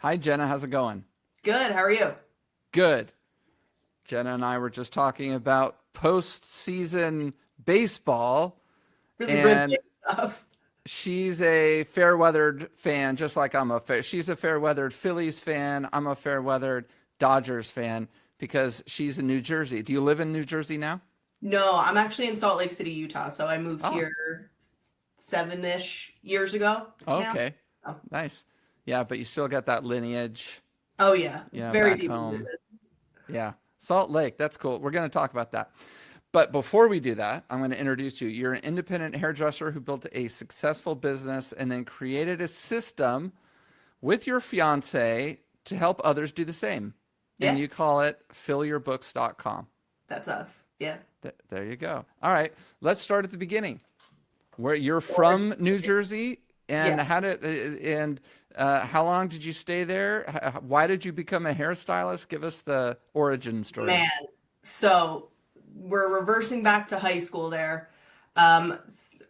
Hi, Jenna. How's it going? Good. How are you? Good. Jenna and I were just talking about postseason baseball, Really riveting and stuff. she's a fair weathered fan, just like I'm a fair. She's a fair weathered Phillies fan. I'm a fair weathered Dodgers fan because she's in New Jersey. Do you live in New Jersey now? No, I'm actually in Salt Lake City, Utah. So I moved Oh, here 7-ish years ago now. okay. Oh, Nice. Yeah, but you still got that lineage, oh yeah, very back deeply home. rooted. Yeah. Salt Lake. That's cool. We're going to talk about that. But before we do that, I'm going to introduce you. You're an independent hairdresser who built a successful business and then created a system with your fiance to help others do the same. And Yeah, you call it fillyourbooks.com. that's us. Yeah. There you go. All right. Let's start at the beginning. Where you're from New Jersey and Yeah. how long did you stay there? Why did you become a hairstylist? Give us the origin story. Man. So we're reversing back to high school there. Um,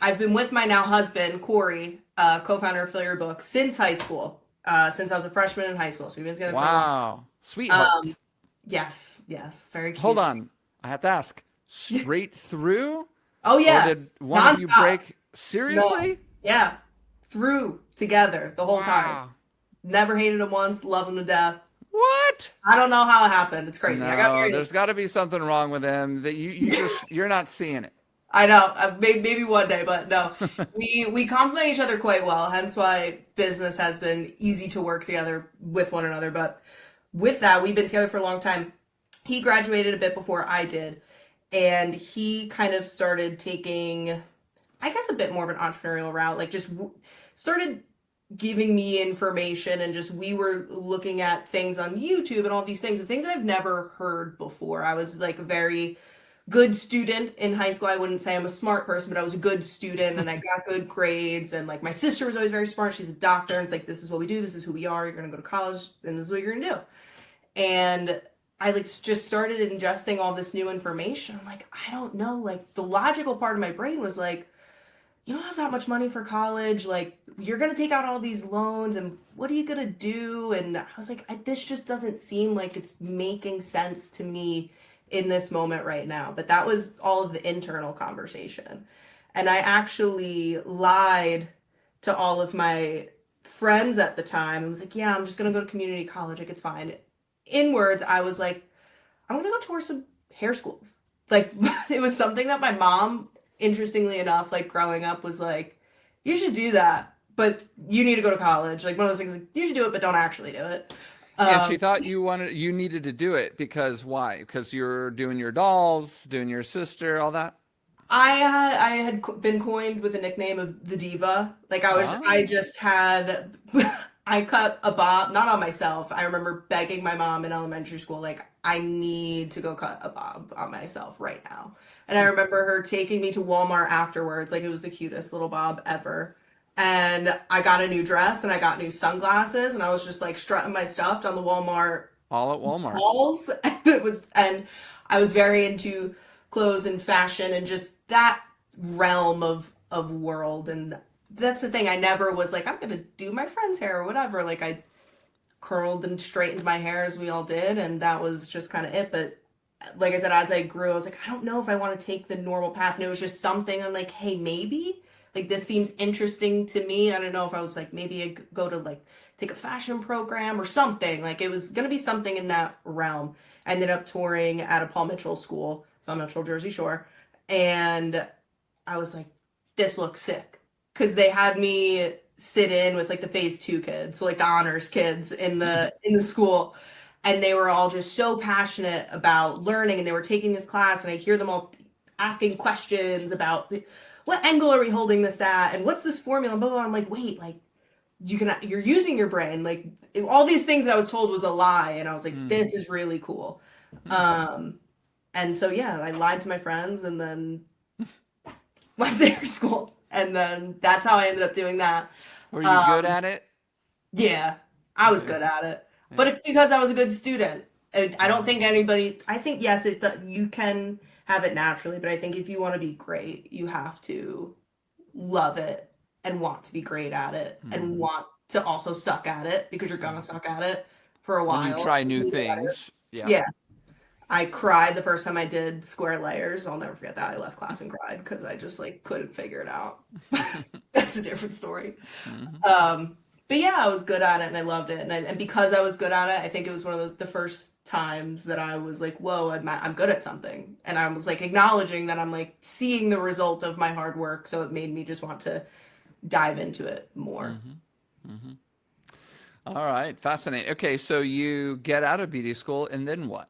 I've been with my now husband, Corey, co-founder of Failure Books, since high school. Since I was a freshman in high school. So we've been together for a long Wow. time. Sweetheart. Yes, yes, very Hold cute. on. I have to ask. Straight through? Oh Or yeah, did one of you nonstop. break? No, Seriously? yeah, through together the whole time. Wow. Never hated him once, love him to death. What? I don't know how it happened. It's crazy. I got No, married. there's got to be something wrong with him that you're not seeing it. I know. Maybe one day, but no. We complement each other quite well. Hence why business has been easy to work together with one another. But with that, we've been together for a long time. He graduated a bit before I did, and he kind of started taking, I guess, a bit more of an entrepreneurial route. Like just started giving me information, and just we were looking at things on YouTube and all these things and things that I've never heard before. I was like a very good student in high school. I wouldn't say I'm a smart person, but I was a good student and I got good grades. And like my sister was always very smart. She's a doctor. And it's like, this is what we do. This is who we are. You're going to go to college and this is what you're going to do. And I like just started ingesting all this new information. I'm like, I don't know. Like the logical part of my brain was like, you don't have that much money for college. Like you're going to take out all these loans and what are you going to do? And I was like, this just doesn't seem like it's making sense to me in this moment right now. But that was all of the internal conversation. And I actually lied to all of my friends at the time. I was like, yeah, I'm just going to go to community college. Like, it's fine. In words, I was like, I'm going to go tour some hair schools. Like, it was something that my mom, interestingly enough, like growing up, was like, you should do that, but you need to go to college. Like, one of those things, like, you should do it, but don't actually do it. And she Um, thought you needed to do it because why? Because you're doing your dolls, doing your sister, all that. I had been coined with a nickname of the diva. Like I Oh. just had I cut a bob, not on myself. I remember begging my mom in elementary school, like, I need to go cut a bob on myself right now. And I remember her taking me to Walmart afterwards, like it was the cutest little bob ever. And I got a new dress and I got new sunglasses and I was just like strutting my stuff down the Walmart All at Walmart. walls. And I was very into clothes and fashion and just that realm of world. And that's the thing. I never was like, I'm gonna do my friend's hair or whatever. Like I curled and straightened my hair as we all did, and that was just kind of it. But like I said, as I grew, I was like, I don't know if I want to take the normal path. And it was just something I'm like, hey, maybe like this seems interesting to me. I don't know if I was like, maybe I could go to like take a fashion program or something. Like it was gonna be something in that realm. I ended up touring at a Paul Mitchell school, Paul Mitchell, Jersey Shore, and I was like, this looks sick. Cause they had me sit in with like the phase two kids, so like the honors kids in the school. And they were all just so passionate about learning and they were taking this class and I hear them all asking questions about what angle are we holding this at and what's this formula and blah, blah, blah. I'm like, wait, like you're using your brain. Like all these things that I was told was a lie. And I was like, Hmm. this is really cool. Um, and so, yeah, I lied to my friends and then went to hair school. And then that's how I ended up doing that. Were you good Um, at it? yeah, I was Yeah. good at it. But Yeah. it's because I was a good student. I don't Oh. think anybody, I think, yes, you can have it naturally, but I think if you want to be great, you have to love it and want to be great at it and Hmm. want to also suck at it because you're gonna suck at it for a When you while. try You new need to let it- things. Yeah. Yeah. I cried the first time I did square layers. I'll never forget that. I left class and cried because I just like couldn't figure it out. That's a different story. Hmm. But yeah, I was good at it and I loved it. And because I was good at it, I think it was one of the first times that I was like, whoa, I'm good at something. And I was like acknowledging that I'm like seeing the result of my hard work. So it made me just want to dive into it more. Hmm. Hmm. All right. Fascinating. Okay. So you get out of beauty school and then what?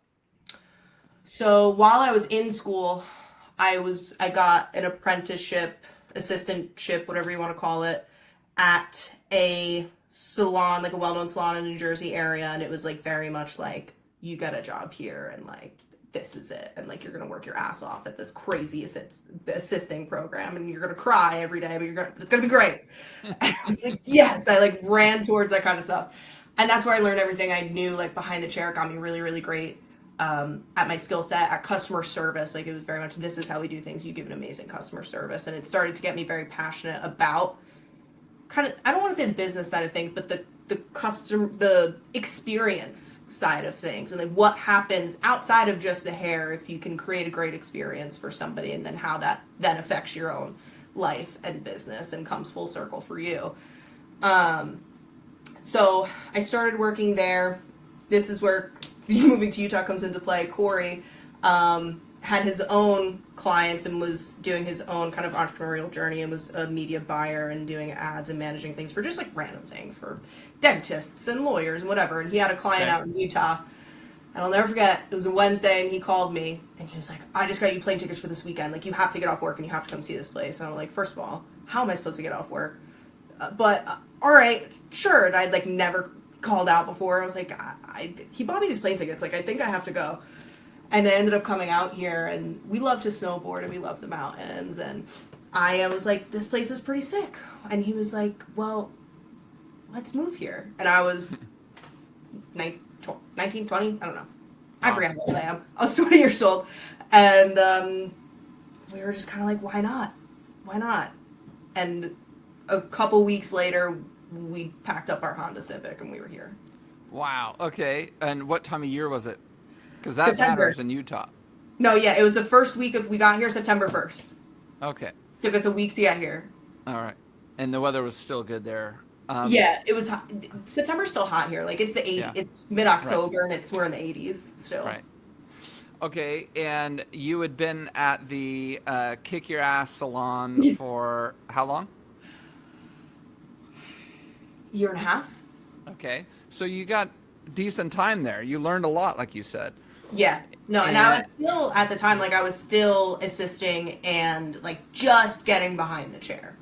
So while I was in school, I got an apprenticeship, assistantship, whatever you want to call it, at a salon, like a well-known salon in the New Jersey area, and it was like very much like you get a job here and like this is it, and like you're gonna work your ass off at this crazy assisting program, and you're gonna cry every day, but it's gonna be great. And I was like, yes, I like ran towards that kind of stuff, and that's where I learned everything I knew. Like behind the chair, it got me really, really great at my skill set at customer service. Like it was very much this is how we do things. You give an amazing customer service, and it started to get me very passionate about kind of I don't want to say the business side of things, but the experience side of things, and like what happens outside of just the hair if you can create a great experience for somebody, and then how that then affects your own life and business and comes full circle for you. So I started working there. This is where moving to Utah comes into play. Corey had his own clients and was doing his own kind of entrepreneurial journey and was a media buyer and doing ads and managing things for just like random things for dentists and lawyers and whatever. And he had a client out in Utah. And I'll never forget, it was a Wednesday and he called me and he was like, I just got you plane tickets for this weekend. Like, you have to get off work and you have to come see this place. And I'm like, first of all, how am I supposed to get off work? All right, sure. And I'd like never called out before. I was like, he bought me these plane tickets. Like, I think I have to go. And I ended up coming out here, and we love to snowboard and we love the mountains. And I was like, this place is pretty sick. And he was like, well, let's move here. And I was 19, 20, I don't know. I forget how old I am. I was 20 years old. And we were just kind of like, why not? Why not? And a couple weeks later, we packed up our Honda Civic and we were here. Wow. Okay. And what time of year was it? Because that September. matters in Utah. No, yeah, it was the first week we got here September 1st. Okay. Took us a week to get here. All right. And the weather was still good there. Yeah, it was hot. September's still hot here. Like it's the 80s, it's mid-October, right. And we're in the 80s still. Right. Okay, and you had been at the Kick Your Ass salon for how long? Year and a half. Okay, so you got decent time there. You learned a lot, like you said. Yeah. No, and I was still, at the time, like, I was still assisting and, like, just getting behind the chair.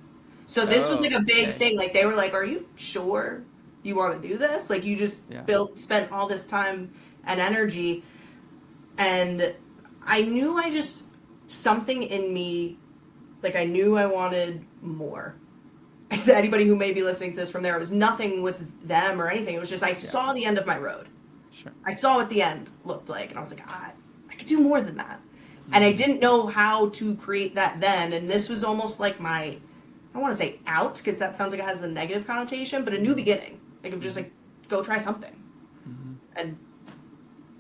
So this was, like, a big thing. Like, they were like, are you sure you want to do this? Like, you just spent all this time and energy. And I knew something in me, like, I knew I wanted more. And to anybody who may be listening to this from there, it was nothing with them or anything. It was just, I saw the end of my road. Sure. I saw what the end looked like, and I was like, I could do more than that. And I didn't know how to create that then, and this was almost like my, I don't want to say out, because that sounds like it has a negative connotation, but a new beginning. Like, of just like, go try something. And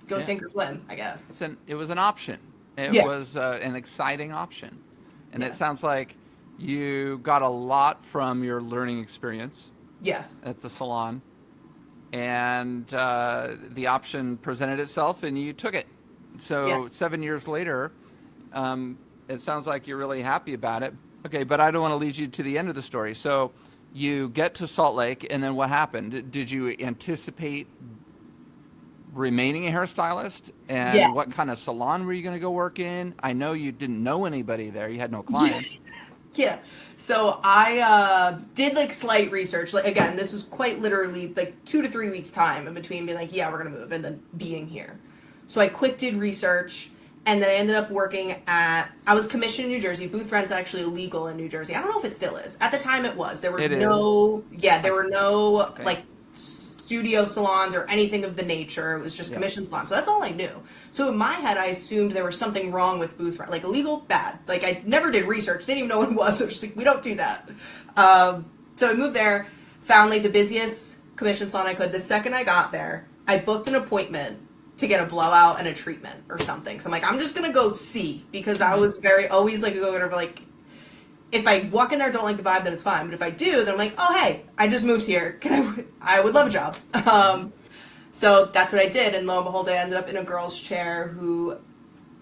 go sink or swim, I guess. It was an option. It was an exciting option. And it sounds like you got a lot from your learning experience. Yes. At the salon. And the option presented itself and you took it. So 7 years later, it sounds like you're really happy about it. Okay, but I don't want to lead you to the end of the story. So you get to Salt Lake, and then what happened? Did you anticipate remaining a hairstylist? And what kind of salon were you going to go work in? I know you didn't know anybody there. You had no clients. Yeah. So I did like slight research. Like, again, this was quite literally like 2 to 3 weeks time in between being like, yeah, we're going to move, and then being here. So I quick did research, and then I ended up working I was commissioned in New Jersey. Booth rent's actually illegal in New Jersey. I don't know if it still is. At the time it was. There was there were no like studio salons or anything of the nature. It was just commission salons. So that's all I knew. So in my head, I assumed there was something wrong with booth rent. Like illegal, bad. Like I never did research. Didn't even know what it was. I was just like, we don't do that. So I moved there, found like the busiest commission salon I could. The second I got there, I booked an appointment to get a blowout and a treatment or something. So I'm like, I'm just gonna go see, because I was very always like a go-getter, like if I walk in there, don't like the vibe, then it's fine. But if I do, then I'm like, oh hey, I just moved here. I would love a job. So that's what I did, and lo and behold, I ended up in a girl's chair who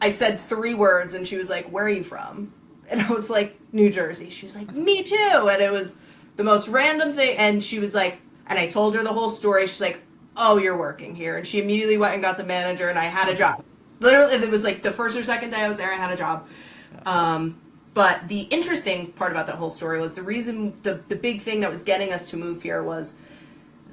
I said 3 words, and she was like, where are you from? And I was like, New Jersey. She was like, me too. And it was the most random thing. And she was like, and I told her the whole story. She's like, oh, you're working here. And she immediately went and got the manager, and I had a job. Literally, it was like the first or second day I was there, I had a job. But the interesting part about that whole story was the reason, the big thing that was getting us to move here was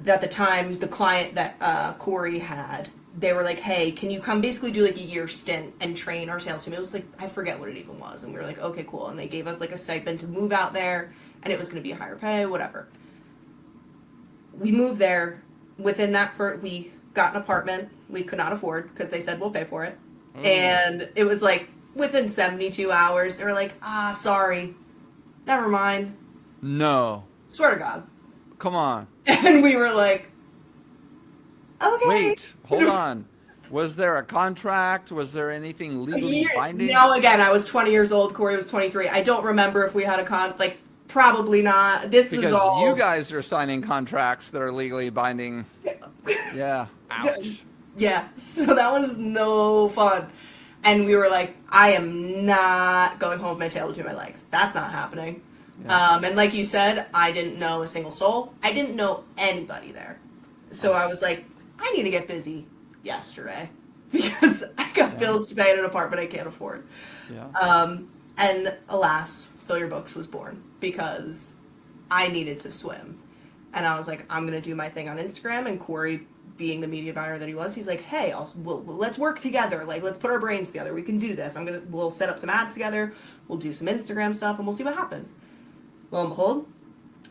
that at the time, the client that Corey had, they were like, hey, can you come basically do like a year stint and train our sales team? It was like, I forget what it even was. And we were like, okay, cool. And they gave us like a stipend to move out there, and it was going to be a higher pay, whatever. We moved there. Within that, we got an apartment we could not afford because they said we'll pay for it. And it was like within 72 hours, they were like, sorry, never mind. No. Swear to God. Come on. And we were like, okay. Wait, hold on. Was there a contract? Was there anything legally binding? No, again, I was 20 years old. Corey was 23. I don't remember if we had a probably not. This was all... Because you guys are signing contracts that are legally binding. Yeah. Ouch. Yeah. So that was no fun. And we were like, I am not going home with my tail between my legs. That's not happening. Yeah. And like you said, I didn't know a single soul. I didn't know anybody there. So I was like, I need to get busy yesterday because I got bills to pay in an apartment I can't afford. Yeah. And alas, Fill Your Books was born because I needed to swim. And I was like, I'm going to do my thing on Instagram. And Corey, being the media buyer that he was, he's like, hey, let's work together. Like, let's put our brains together. We can do this. We'll set up some ads together. We'll do some Instagram stuff and we'll see what happens. Lo and behold,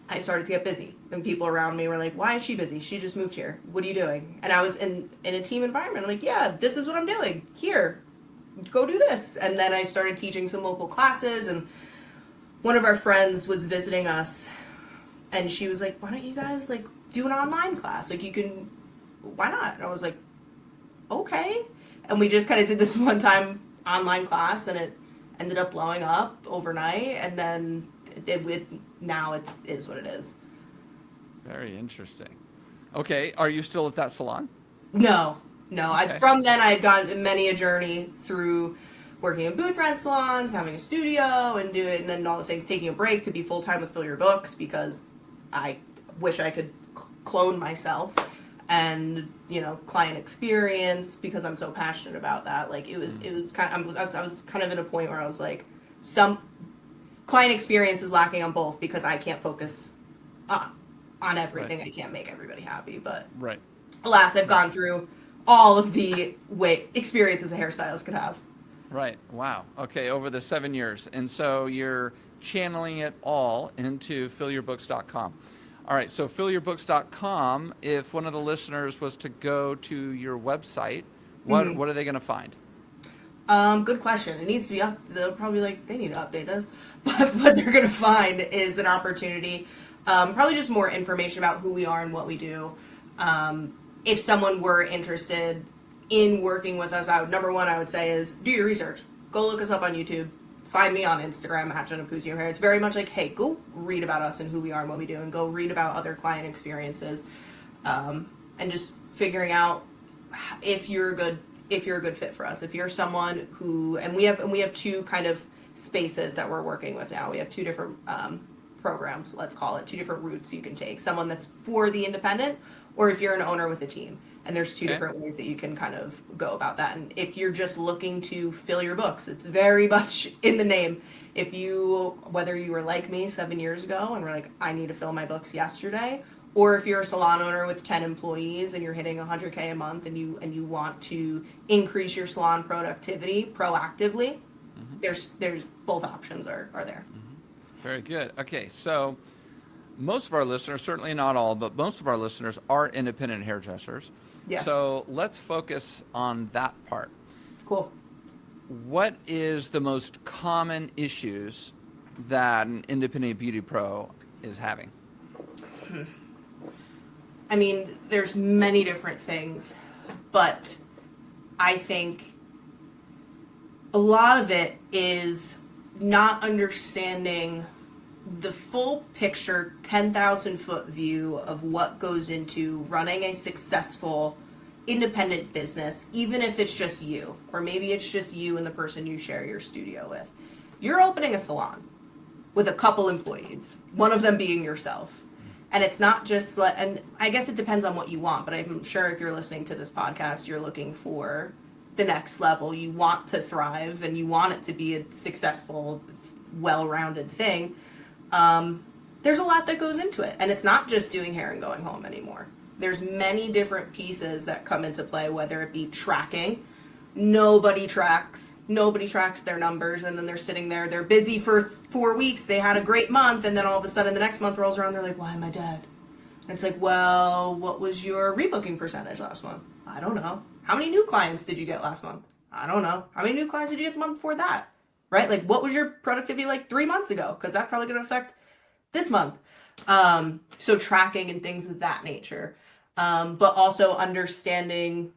I started to get busy. And people around me were like, why is she busy? She just moved here. What are you doing? And I was in a team environment. I'm like, yeah, this is what I'm doing. Here, go do this. And then I started teaching some local classes. And one of our friends was visiting us. And she was like, why don't you guys, like, do an online class? Like, you can, why not? And I was like, okay. And we just kind of did this one time online class. And it ended up blowing up overnight. And then now it is what it is. Very interesting. Okay, are you still at that salon? No. Okay. From then I'd gone many a journey through working in booth rent salons, having a studio, and then all the things, taking a break to be full time with Fill Your Books because I wish I could clone myself, and client experience because I'm so passionate about that. Like it was kind of I was kind of in a point where I was like, some client experience is lacking on both because I can't focus on everything. Right. I can't make everybody happy, but right. Alas, I've gone through all of the experiences a hairstylist could have. Right. Wow. Okay. Over the 7 years. And so you're channeling it all into fillyourbooks.com. All right. So fillyourbooks.com, if one of the listeners was to go to your website, what are they going to find? Good question. It needs to be up. They'll probably they need to update this. But what they're going to find is an opportunity, probably just more information about who we are and what we do. If someone were interested in working with us, number one, I would say is do your research. Go look us up on YouTube. Find me on Instagram at Jenna Puzzio Hair. It's very much like, hey, go read about us and who we are and what we do, and go read about other client experiences, and just figuring out if you're a good fit for us. If you're someone who, and we have 2 kind of spaces that we're working with now. We have 2 different programs, let's call it, 2 different routes you can take. Someone that's for the independent, or if you're an owner with a team. And there's 2 different ways that you can kind of go about that. And if you're just looking to fill your books, it's very much in the name. Whether you were like me 7 years ago and were like, I need to fill my books yesterday, or if you're a salon owner with 10 employees and you're hitting $100K a month and you want to increase your salon productivity proactively, there's both options are there. Very good. Okay, so most of our listeners, certainly not all, but most of our listeners are independent hairdressers. Yeah. So let's focus on that part. Cool. What is the most common issues that an independent beauty pro is having? I mean, there's many different things, but I think a lot of it is not understanding the full picture, 10,000 foot view of what goes into running a successful independent business, even if it's just you, or maybe it's just you and the person you share your studio with. You're opening a salon with a couple employees, one of them being yourself. And it's not just, and I guess it depends on what you want, but I'm sure if you're listening to this podcast, you're looking for the next level. You want to thrive and you want it to be a successful, well rounded thing. There's a lot that goes into it. And it's not just doing hair and going home anymore. There's many different pieces that come into play, whether it be tracking. Nobody tracks their numbers, and then they're sitting there, they're busy for 4 weeks, they had a great month, and then all of a sudden the next month rolls around, they're like, why am I dead? And it's like, well, what was your rebooking percentage last month? I don't know. How many new clients did you get last month? I don't know. How many new clients did you get the month before that? Right? Like, what was your productivity like 3 months ago? Because that's probably going to affect this month. So tracking and things of that nature. But also understanding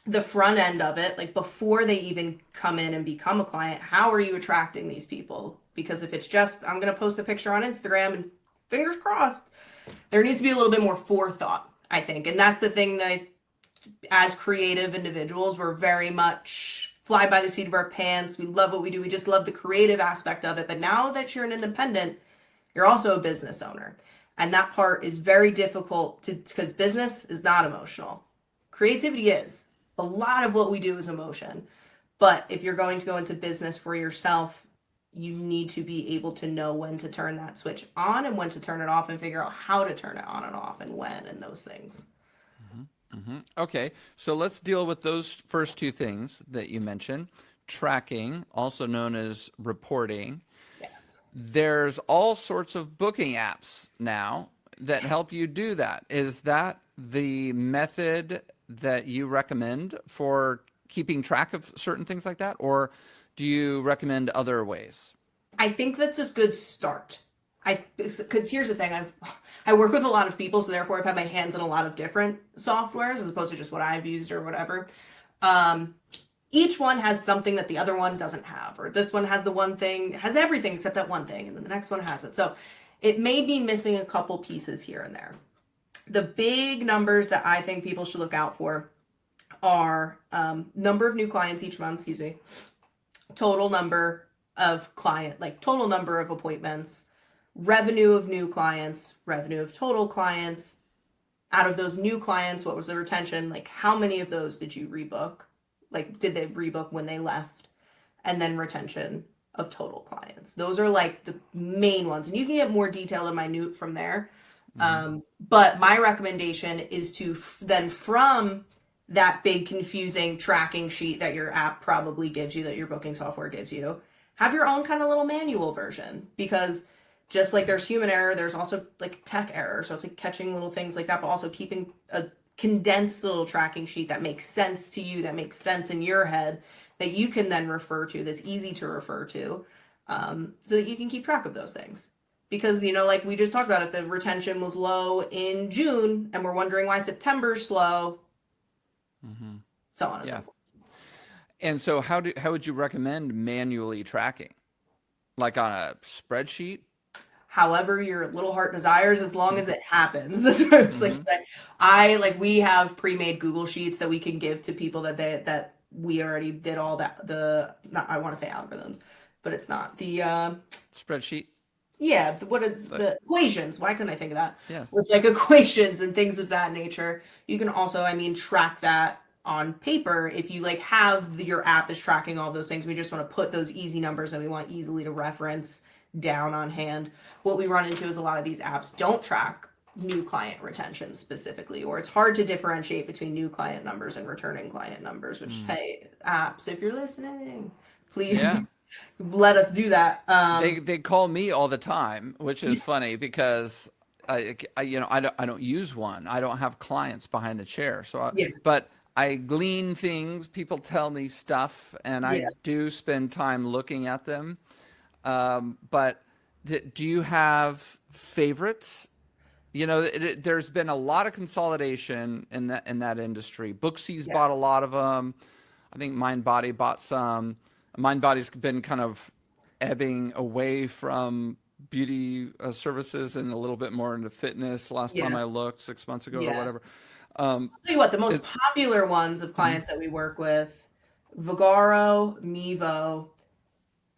the front end of it, like before they even come in and become a client, how are you attracting these people? Because if it's just, I'm going to post a picture on Instagram and fingers crossed, there needs to be a little bit more forethought, I think. And that's the thing that as creative individuals, we're very much fly by the seat of our pants. We love what we do. We just love the creative aspect of it. But now that you're an independent, you're also a business owner. And that part is very difficult because business is not emotional. Creativity is. A lot of what we do is emotion. But if you're going to go into business for yourself, you need to be able to know when to turn that switch on and when to turn it off and figure out how to turn it on and off and when and those things. Okay, so let's deal with those first two things that you mentioned. Tracking, also known as reporting. Yes. There's all sorts of booking apps now that Yes. help you do that. Is that the method that you recommend for keeping track of certain things like that? Or do you recommend other ways? I think that's a good start. Because here's the thing, I work with a lot of people, so therefore I've had my hands in a lot of different softwares as opposed to just what I've used or whatever. Um, each one has something that the other one doesn't have, or this one has the one thing, has everything except that one thing, and then the next one has it. So it may be missing a couple pieces here and there. The big numbers that I think people should look out for are number of new clients each month, excuse me, total number of total number of appointments, revenue of new clients, revenue of total clients. Out of those new clients, what was the retention? Like, how many of those did you rebook? Like, did they rebook when they left? And then retention of total clients. Those are like the main ones. And you can get more detailed and minute from there. But my recommendation is to then from that big confusing tracking sheet that your app probably gives you, that your booking software gives you, have your own kind of little manual version, because just like there's human error, there's also like tech error. So it's like catching little things like that, but also keeping a condensed little tracking sheet that makes sense to you, that makes sense in your head, that you can then refer to, that's easy to refer to, so that you can keep track of those things. Because, like we just talked about, if the retention was low in June and we're wondering why September's slow, so on and so Yeah. forth. And so how would you recommend manually tracking? Like on a spreadsheet? However your little heart desires, as long as it happens. That's what I was like saying. We have pre-made Google Sheets that we can give to people that we already did all that, not, I want to say algorithms, but it's not the Spreadsheet? yeah, what is the equations? Why couldn't I think of that? Yes. With like equations and things of that nature. You can also, track that on paper if you have your app is tracking all those things. We just want to put those easy numbers and we want easily to reference down on hand. What we run into is a lot of these apps don't track new client retention specifically, or it's hard to differentiate between new client numbers and returning client numbers, which, hey, apps, if you're listening, please Yeah. let us do that. They call me all the time, which is funny because I don't use one. I don't have clients behind the chair. Yeah. But I glean things. People tell me stuff, and I Yeah. do spend time looking at them. But do you have favorites? there's been a lot of consolidation in that industry. Booksy's Yeah. bought a lot of them. I think MindBody bought some. MindBody's been kind of ebbing away from beauty services and a little bit more into fitness. Last time Yeah. I looked, 6 months ago or Yeah. whatever. Um, I'll tell you what, the most it, popular ones of mhm, clients that we work with, Vagaro, Mevo,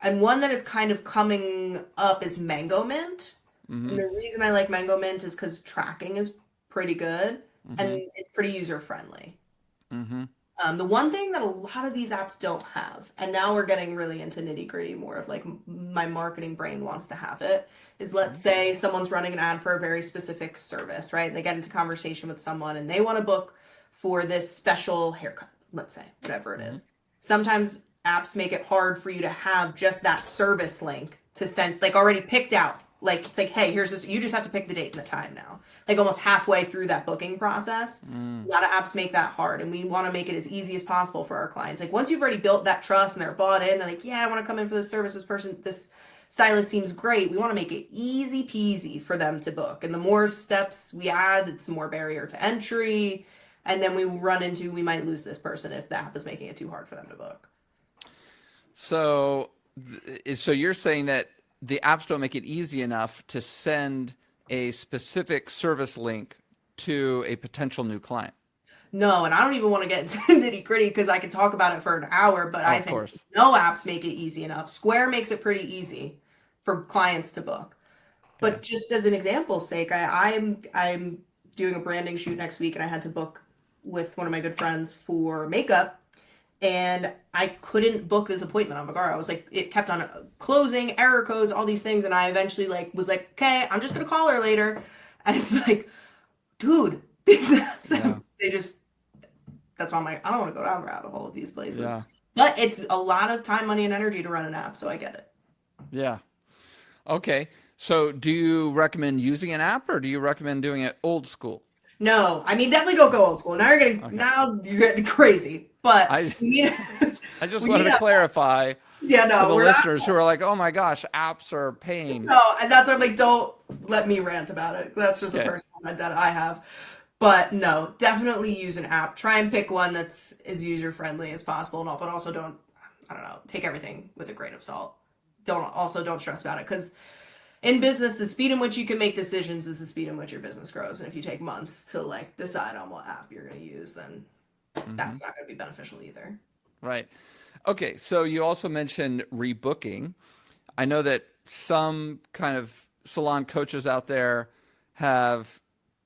and one that is kind of coming up is Mango Mint. And mhm, the reason I like Mango Mint is because tracking is pretty good and mhm, it's pretty user friendly. mhm, The one thing that a lot of these apps don't have, and now we're getting really into nitty gritty more of like my marketing brain wants to have it, is let's mhm, say someone's running an ad for a very specific service, right? They get into conversation with someone and they want to book for this special haircut, let's say, whatever it mhm. is. Sometimes apps make it hard for you to have just that service link to send, like already picked out. Like it's like, hey, here's this, you just have to pick the date and the time now. Like almost halfway through that booking process. A Mm. lot of apps make that hard, and we want to make it as easy as possible for our clients. Like once you've already built that trust and they're bought in, they're like, yeah, I want to come in for this service. This person, this stylist seems great. We want to make it easy peasy for them to book. And the more steps we add, it's more barrier to entry. And then we run into, we might lose this person if the app is making it too hard for them to book. So, so you're saying that the apps don't make it easy enough to send a specific service link to a potential new client. No, and I don't even want to get into nitty gritty because I could talk about it for an hour, but I Of think course. no apps make it easy enough. Square makes it pretty easy for clients to book. Okay. But just as an example's sake, I'm doing a branding shoot next week, and I had to book with one of my good friends for makeup, and I couldn't book this appointment on Vagara. I was like, it kept on closing, error codes, all these things, and I eventually like was like, okay, I'm just gonna call her later, and it's like, dude, these apps, Yeah. they just. That's why I'm like, I don't want to go down the rabbit hole of these places. Yeah. But it's a lot of time, money, and energy to run an app, so I get it. Yeah. Okay. So do you recommend using an app or do you recommend doing it old school? No, I mean definitely don't go old school. Okay. Now you're getting crazy. But I we need I just we wanted need to a clarify yeah, for no, the we're not listeners who are like, "Oh my gosh, apps are pain." no, and that's why I'm like, don't let me rant about it. That's just a Okay. personal rant that I have. But no, definitely use an app. Try and pick one that's as user friendly as possible, and all, but also don't I don't know, take everything with a grain of salt. Don't stress about it because in business, the speed in which you can make decisions is the speed in which your business grows. And if you take months to like decide on what app you're going to use, then Hmm. that's not going to be beneficial either. Right. Okay. So you also mentioned rebooking. I know that some kind of salon coaches out there have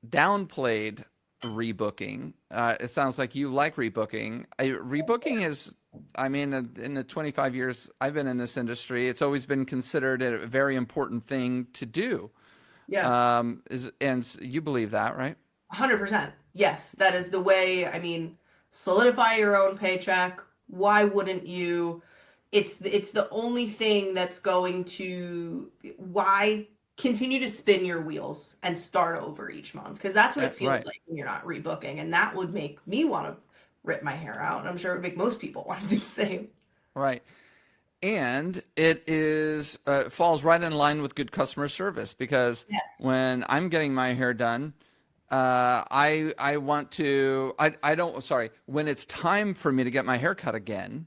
downplayed rebooking. It sounds like you like rebooking. Rebooking is, I mean, in the 25 years I've been in this industry, it's always been considered a very important thing to do. Yeah, You believe that, right? 100%. Yes, that is the way. I mean, solidify your own paycheck. Why wouldn't you? It's the only thing that's going to why continue to spin your wheels and start over each month because that's what it feels Right, like when you're not rebooking, and that would make me want to rip my hair out, and I'm sure it would make most people want to do the same. right. And it is falls right in line with good customer service because Yes. when I'm getting my hair done, I want to I don't sorry when it's time for me to get my hair cut again.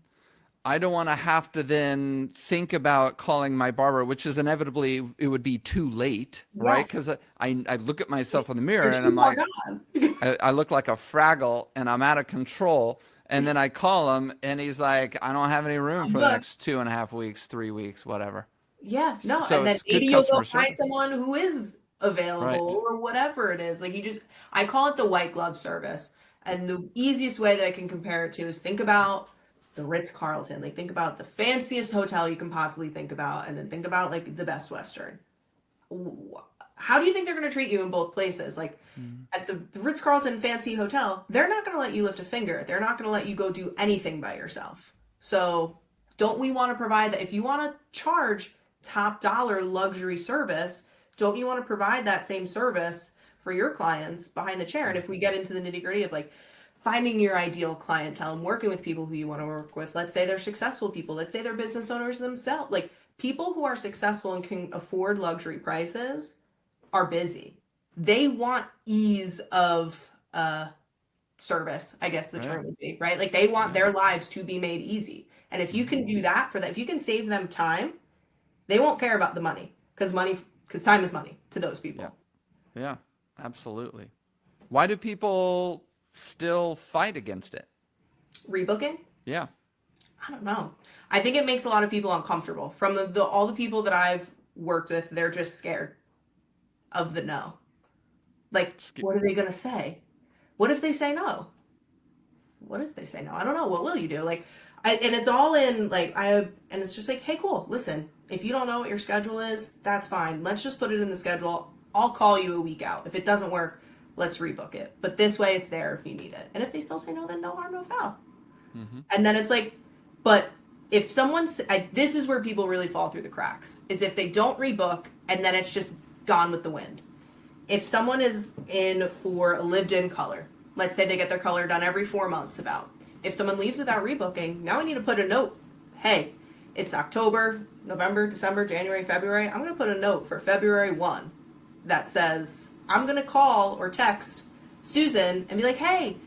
I don't want to have to then think about calling my barber, which is inevitably it would be too late, right? Yes. Because I look at myself in the You're mirror and too I'm far like, gone. I look like a Fraggle and I'm out of control. And then I call him and he's like, I don't have any room On for the next books. 2.5 weeks, 3 weeks, whatever. Yeah, no, So and then it's good maybe you'll go customer find service. someone who is Right. available or whatever it is. Like I call it the white glove service. And the easiest way that I can compare it to is think about the Ritz-Carlton. Like think about the fanciest hotel you can possibly think about, and then think about like the Best Western. How do you think they're going to treat you in both places? Like Mhm. at the Ritz-Carlton fancy hotel, they're not going to let you lift a finger. They're not going to let you go do anything by yourself. So, don't we want to provide that? If you want to charge top dollar luxury service, don't you want to provide that same service for your clients behind the chair? And if we get into the nitty gritty of like finding your ideal clientele and working with people who you want to work with, let's say they're successful people, let's say they're business owners themselves, like people who are successful and can afford luxury prices are busy. They want ease of service, I guess the Right. term would be, right? Like they want Yeah. their lives to be made easy. And if you Hmm. can do that for them, if you can save them time, they won't care about the money, because time is money to those Yeah. people. Yeah. Absolutely. Why do people still fight against it? Rebooking? Yeah. I don't know. I think it makes a lot of people uncomfortable. From the all the people that I've worked with, they're just scared of the no. Like, Sk- what are they going to say? What if they say no? What if they say no? I don't know. What will you do? Like, and it's all in, like, and it's just like, hey, cool, listen, if you don't know what your schedule is, that's fine. Let's just put it in the schedule. I'll call you a week out. If it doesn't work, let's rebook it. But this way it's there if you need it. And if they still say no, then no harm, no foul. hmm And then it's like, but if someone's, this is where people really fall through the cracks, is if they don't rebook and then it's just gone with the wind. If someone is in for a lived in color, let's say they get their color done every 4 months about. If someone leaves without rebooking, now I need to put a note. Hey, it's October, November, December, January, February. I'm going to put a note for February 1 that says, I'm going to call or text Susan and be like, hey,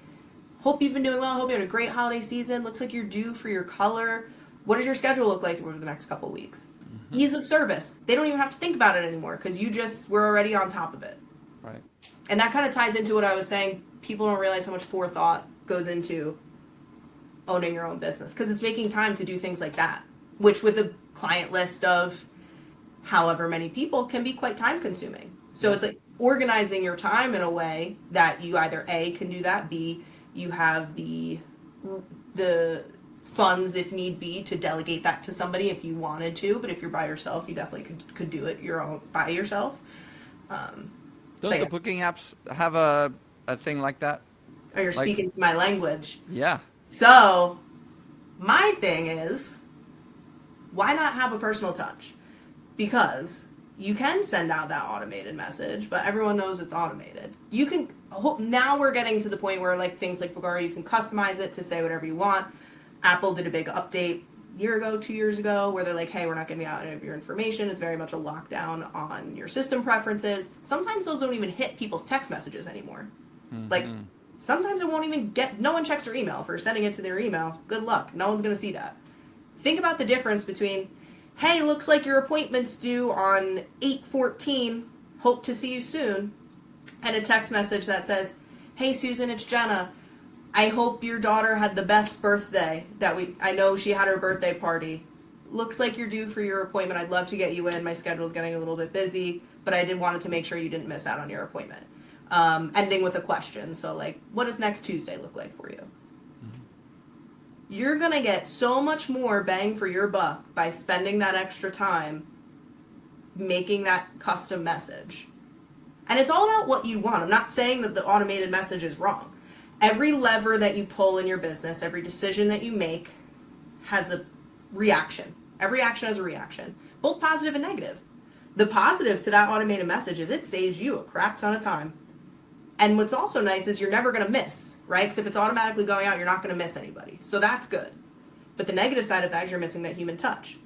hope you've been doing well. Hope you had a great holiday season. Looks like you're due for your color. What does your schedule look like over the next couple of weeks? hmm Ease of service. They don't even have to think about it anymore because you just were already on top of it. Right. And that kind of ties into what I was saying. People don't realize how much forethought goes into owning your own business because it's making time to do things like that, which with a client list of however many people can be quite time consuming. So it's like organizing your time in a way that you either A, can do that, B, you have the funds if need be to delegate that to somebody if you wanted to, but if you're by yourself, you definitely could do it your own by yourself. Um, Don't but the yeah, booking apps have a thing like that? or you're Like, speaking to my language. yeah. So my thing is, why not have a personal touch? Because you can send out that automated message, but everyone knows it's automated. You can, now we're getting to the point where like things like Vagara, you can customize it to say whatever you want. Apple did a big update a year ago, 2 years ago, where they're like, hey, we're not giving out any of your information. It's very much a lockdown on your system preferences. Sometimes those don't even hit people's text messages anymore. Like, hmm sometimes it won't even no one checks their email. For sending it to their email, good luck. No one's going to see that. Think about the difference between, hey, looks like your appointment's due on 8/14. Hope to see you soon. And a text message that says, hey, Susan, it's Jenna. I hope your daughter had the best birthday I know she had her birthday party. Looks like you're due for your appointment. I'd love to get you in. My schedule's getting a little bit busy, but I did wanted to make sure you didn't miss out on your appointment. Ending with a question. So like, what does next Tuesday look like for you? You're going to get so much more bang for your buck by spending that extra time making that custom message. And it's all about what you want. I'm not saying that the automated message is wrong. Every lever that you pull in your business, every decision that you make has a reaction. Every action has a reaction, both positive and negative. The positive to that automated message is it saves you a crap ton of time. And what's also nice is you're never going to miss, right? Because if it's automatically going out, you're not going to miss anybody. So that's good. But the negative side of that is you're missing that human touch.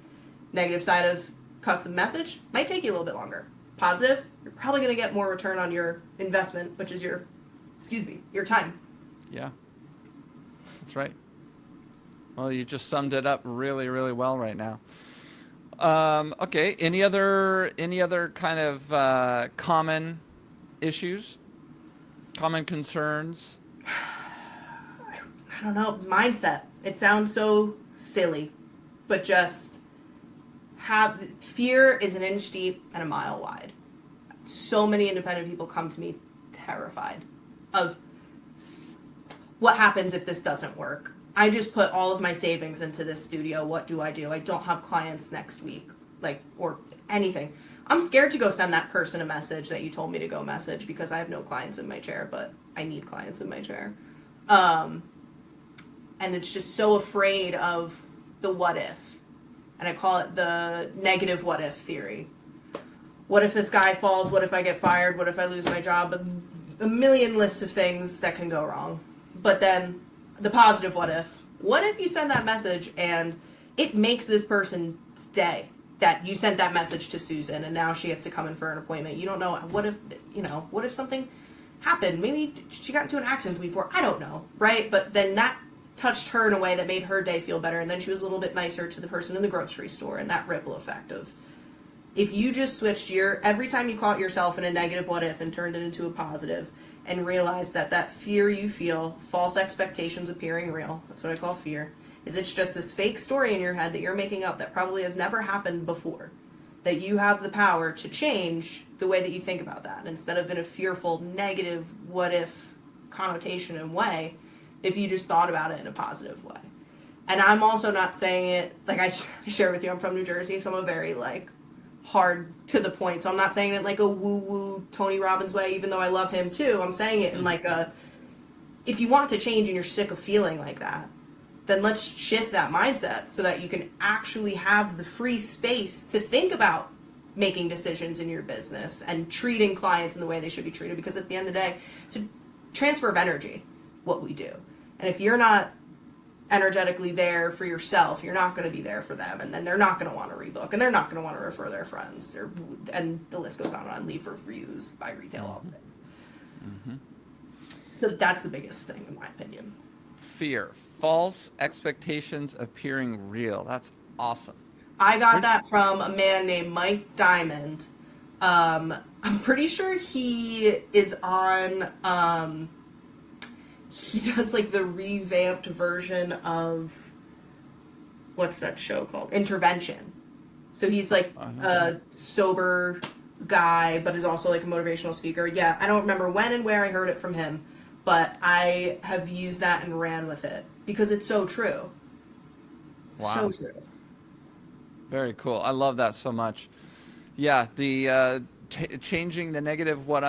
Negative side of custom message might take you a little bit longer. Positive, you're probably going to get more return on your investment, which is your time. Yeah. That's right. Well, you just summed it up really, really well right now. Okay. Any other kind of common issues, common concerns? I don't know, mindset. It sounds so silly, but just fear is an inch deep and a mile wide. So many independent people come to me terrified of what happens if this doesn't work. I just put all of my savings into this studio. What do? I don't have clients next week, or anything. I'm scared to go send that person a message that you told me to go message because I have no clients in my chair, but I need clients in my chair. And it's just so afraid of the what if. And I call it the negative what if theory. What if this guy falls? What if I get fired? What if I lose my job? A million lists of things that can go wrong. But then the positive what if. What if you send that message and it makes this person's day? that you sent that message to Susan and now she gets to come in for an appointment. You don't know what if something happened. Maybe she got into an accident before. I don't know, right? But then that touched her in a way that made her day feel better, and then she was a little bit nicer to the person in the grocery store, and that ripple effect of if you just switched every time you caught yourself in a negative what if and turned it into a positive and realized that fear you feel, false expectations appearing real, that's what I call fear, is it's just this fake story in your head that you're making up that probably has never happened before, that you have the power to change the way that you think about that. Instead of in a fearful, negative, what if connotation and way, if you just thought about it in a positive way. And I'm also not saying it, like I share with you, I'm from New Jersey, so I'm a very hard to the point. So I'm not saying it like a woo-woo Tony Robbins way, even though I love him too. I'm saying it in if you want to change and you're sick of feeling like that, then let's shift that mindset so that you can actually have the free space to think about making decisions in your business and treating clients in the way they should be treated. Because at the end of the day, it's a transfer of energy, what we do. And if you're not energetically there for yourself, you're not going to be there for them, and then they're not going to want to rebook, and they're not going to want to refer their friends, and the list goes on. Leave reviews, buy retail, all things. Mm-hmm. So that's the biggest thing, in my opinion. Fear, false expectations appearing real. That's awesome. I got that from a man named Mike Diamond. I'm pretty sure he is on. He does the revamped version of what's that show called? Intervention. So he's a sober guy, but is also a motivational speaker. Yeah, I don't remember when and where I heard it from him, but I have used that and ran with it because it's so true. Wow. So true. Very cool. I love that so much. Yeah, the changing the negative what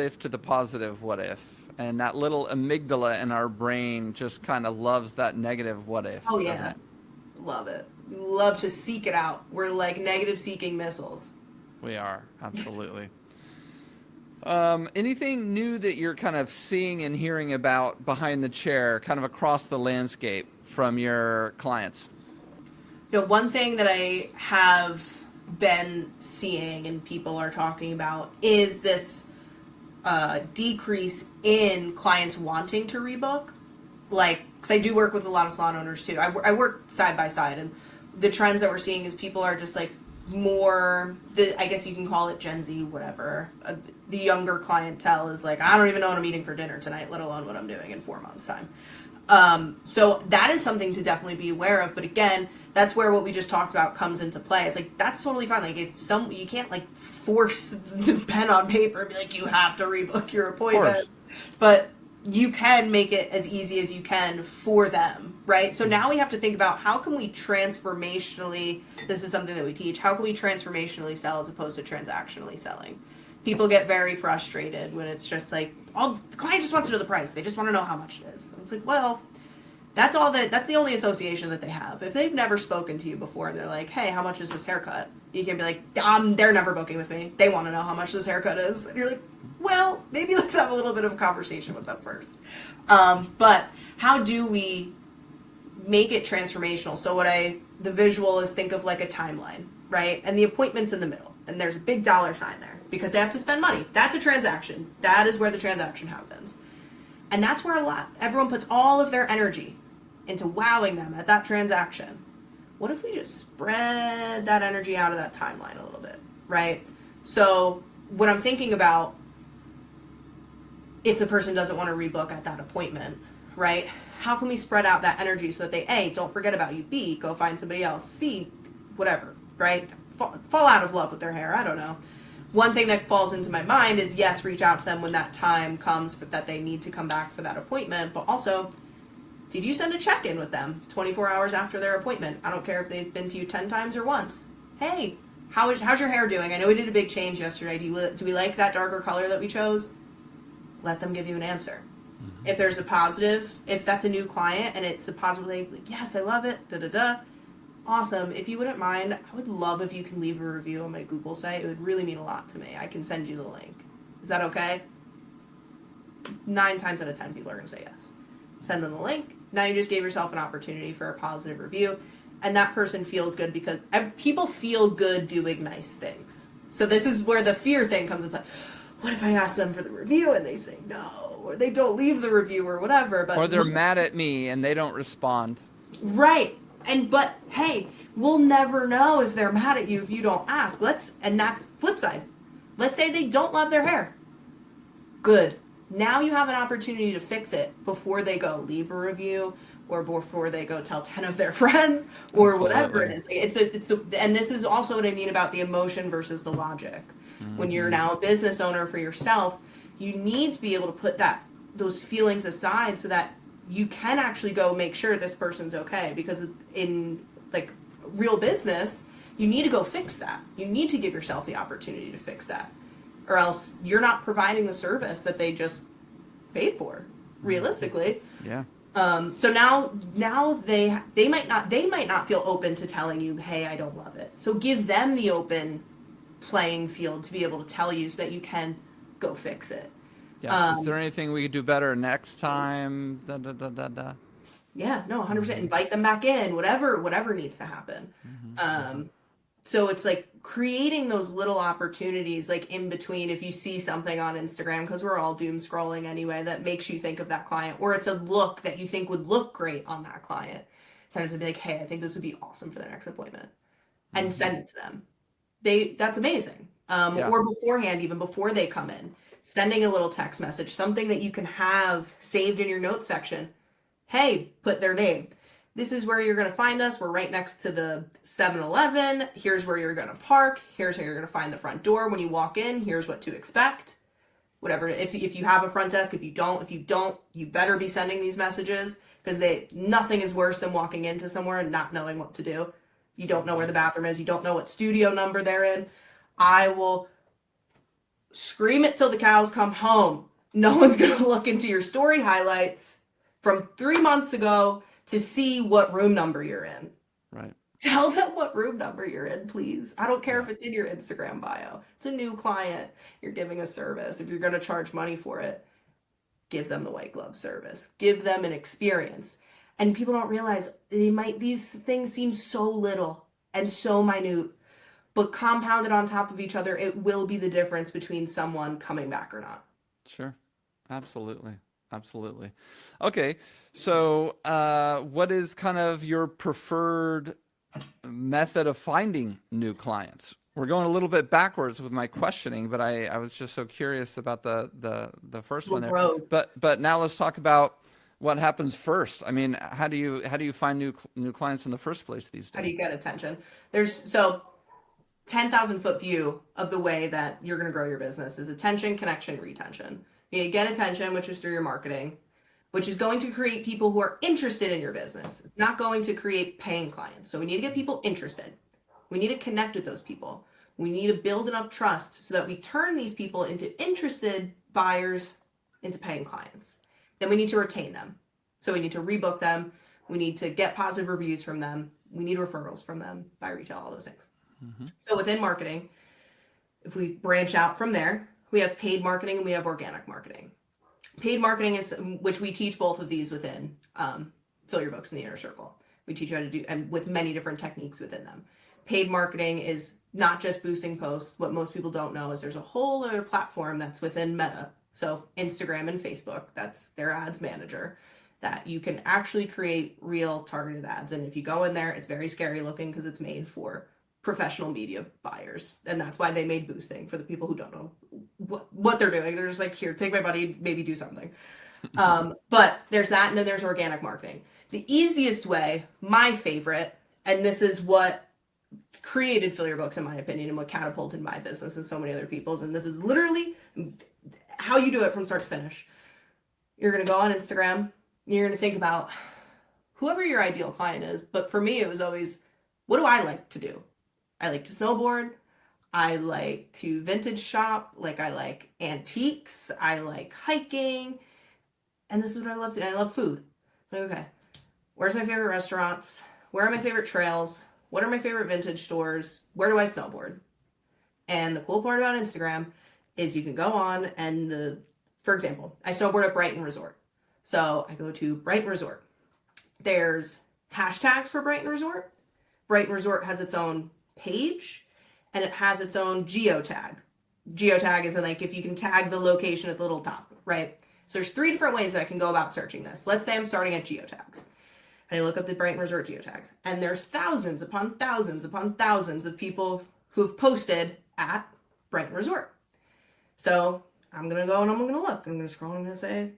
if to the positive what if. And that little amygdala in our brain just kind of loves that negative what if. Oh, yeah. Love it. We love to seek it out. We're like negative seeking missiles. We are. Absolutely. Anything new that you're kind of seeing and hearing about behind the chair, kind of across the landscape from your clients? One thing that I have been seeing and people are talking about is this decrease in clients wanting to rebook. Because I do work with a lot of salon owners too. I work side by side, and the trends that we're seeing is people are just more, I guess you can call it Gen Z, whatever. The younger clientele is I don't even know what I'm eating for dinner tonight, let alone what I'm doing in 4 months' time. So that is something to definitely be aware of. But again, that's where what we just talked about comes into play. It's that's totally fine. If you can't force the pen on paper and be you have to rebook your appointment, but you can make it as easy as you can for them, right? So now we have to think about how can we transformationally, this is something that we teach, how can we transformationally sell as opposed to transactionally selling? People get very frustrated when it's just the client just wants to know the price. They just want to know how much it is. And it's well, that's the only association that they have. If they've never spoken to you before and they're hey, how much is this haircut? You can be they're never booking with me. They want to know how much this haircut is. And you're well, maybe let's have a little bit of a conversation with them first. But how do we make it transformational? So the visual is think of a timeline, right? And the appointment's in the middle. And there's a big dollar sign there because they have to spend money. That's a transaction. That is where the transaction happens. And that's where everyone puts all of their energy into wowing them at that transaction. What if we just spread that energy out of that timeline a little bit, right? So when I'm thinking about if the person doesn't want to rebook at that appointment, right? How can we spread out that energy so that they, A, don't forget about you, B, go find somebody else, C, whatever, right? Fall out of love with their hair, I don't know. One thing that falls into my mind is, yes, reach out to them when that time comes that they need to come back for that appointment, but also, did you send a check-in with them 24 hours after their appointment? I don't care if they've been to you 10 times or once. Hey, how's your hair doing? I know we did a big change yesterday. Do we like that darker color that we chose? Let them give you an answer. Mm-hmm. If there's a positive, if that's a new client and it's a positive, yes, I love it, awesome. If you wouldn't mind, I would love if you can leave a review on my Google site. It would really mean a lot to me. I can send you the link. Is that okay? 9 times out of 10 people are going to say yes. Send them the link. Now you just gave yourself an opportunity for a positive review. and that person feels good because people feel good doing nice things. So this is where the fear thing comes into play. What if I ask them for the review and they say no, or they don't leave the review or whatever? Or But they're mad at me and they don't respond. right. But hey, we'll never know if they're mad at you if you don't ask. And that's flip side. Let's say they don't love their hair. Good. Now you have an opportunity to fix it before they go leave a review or before they go tell 10 of their friends or Absolutely. whatever it is. And this is also what I mean about the emotion versus the logic. When you're now a business owner for yourself, you need to be able to put those feelings aside so that you can actually go make sure this person's okay, because in like real business, you need to go fix that. You need to give yourself the opportunity to fix that, or else you're not providing the service that they just paid for, realistically. Yeah. So now they might not feel open to telling you, hey, I don't love it. So give them the open playing field to be able to tell you so that you can go fix it. Yeah. Is there anything we could do better next time? Da, da, da, da, da. Yeah, no, 100%. Invite them back in, whatever needs to happen. So it's like creating those little opportunities, like in between, if you see something on Instagram, because we're all doom scrolling anyway, that makes you think of that client, or it's a look that you think would look great on that client. Sometimes to be like, hey, I think this would be awesome for their next appointment, and send it to them. That's amazing. Yeah. Or beforehand, even before they come in, sending a little text message, something that you can have saved in your notes section. Hey, put their name. This is where you're going to find us. We're right next to the 7-Eleven. Here's where you're going to park. Here's how you're going to find the front door when you walk in. Here's what to expect. Whatever. If you have a front desk, if you don't, you better be sending these messages, because nothing is worse than walking into somewhere and not knowing what to do. You don't know where the bathroom is. You don't know what studio number they're in. I will scream it till the cows come home. No one's going to look into your story highlights from 3 months ago to see what room number you're in. Right. Tell them what room number you're in, please. I don't care if it's in your Instagram bio. It's a new client. You're giving a service. If you're going to charge money for it, give them the white glove service. Give them an experience. And people don't realize these things seem so little and so minute, but compounded on top of each other, it will be the difference between someone coming back or not. Sure. Absolutely. Absolutely. Okay. So, what is kind of your preferred method of finding new clients? We're going a little bit backwards with my questioning, but I was just so curious about the first one there. Road. But now let's talk about what happens first. I mean, how do you find new clients in the first place these days? How do you get attention? There's 10,000 foot view of the way that you're going to grow your business is attention, connection, retention. You get attention, which is through your marketing, which is going to create people who are interested in your business. It's not going to create paying clients. So we need to get people interested. We need to connect with those people. We need to build enough trust so that we turn these people into interested buyers into paying clients. Then we need to retain them. So we need to rebook them. We need to get positive reviews from them. We need referrals from them, buy retail, all those things. So within marketing, if we branch out from there, we have paid marketing and we have organic marketing. Paid marketing is, which we teach both of these within Fill Your Books in the Inner Circle. We teach you how to do, and with many different techniques within them. Paid marketing is not just boosting posts. What most people don't know is there's a whole other platform that's within Meta. So Instagram and Facebook, that's their ads manager, that you can actually create real targeted ads. And if you go in there, it's very scary looking because it's made for professional media buyers, and that's why they made boosting for the people who don't know what they're doing. They're just like, here, take my money, maybe do something. But there's that, and then there's organic marketing. The easiest way, my favorite, and this is what created Fill Your Books in my opinion, and what catapulted my business and so many other people's, and this is literally how you do it from start to finish. You're going to go on Instagram, you're going to think about whoever your ideal client is, but for me it was always, what do I like to do? I like to snowboard. I like to vintage shop. Like, I like antiques. I like hiking. And this is what I love to do. I love food. Like, okay, where's my favorite restaurants? Where are my favorite trails? What are my favorite vintage stores? Where do I snowboard? And the cool part about Instagram is you can go on and for example, I snowboard at Brighton Resort. So I go to Brighton Resort. There's hashtags for Brighton Resort. Brighton Resort has its own page and it has its own geotag. Geotag is in like if you can tag the location at the little top, right? So there's 3 different ways that I can go about searching this. Let's say I'm starting at geotags. And I look up the Brighton Resort geotags. And there's thousands upon thousands upon thousands of people who've posted at Brighton Resort. So I'm going to go and I'm going to look. I'm going to scroll and I'm going to say,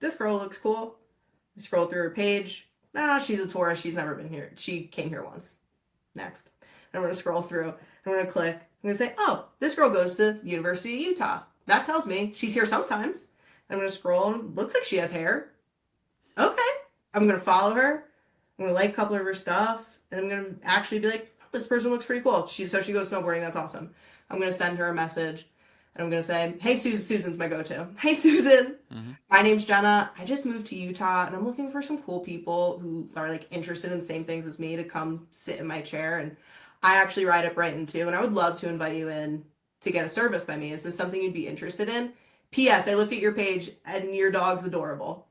this girl looks cool. I scroll through her page. She's a tourist. She's never been here. She came here once. Next. I'm going to scroll through. I'm going to click. I'm going to say, oh, this girl goes to University of Utah. That tells me she's here sometimes. I'm going to scroll and looks like she has hair. Okay. I'm going to follow her. I'm going to like a couple of her stuff. And I'm going to actually be like, oh, this person looks pretty cool. She goes snowboarding. That's awesome. I'm going to send her a message. And I'm going to say, hey, Susan. Susan's my go-to. Hey, Susan. Mm-hmm. My name's Jenna. I just moved to Utah. And I'm looking for some cool people who are like interested in the same things as me to come sit in my chair. And I actually ride at Brighton too. And I would love to invite you in to get a service by me. Is this something you'd be interested in? P.S. I looked at your page and your dog's adorable.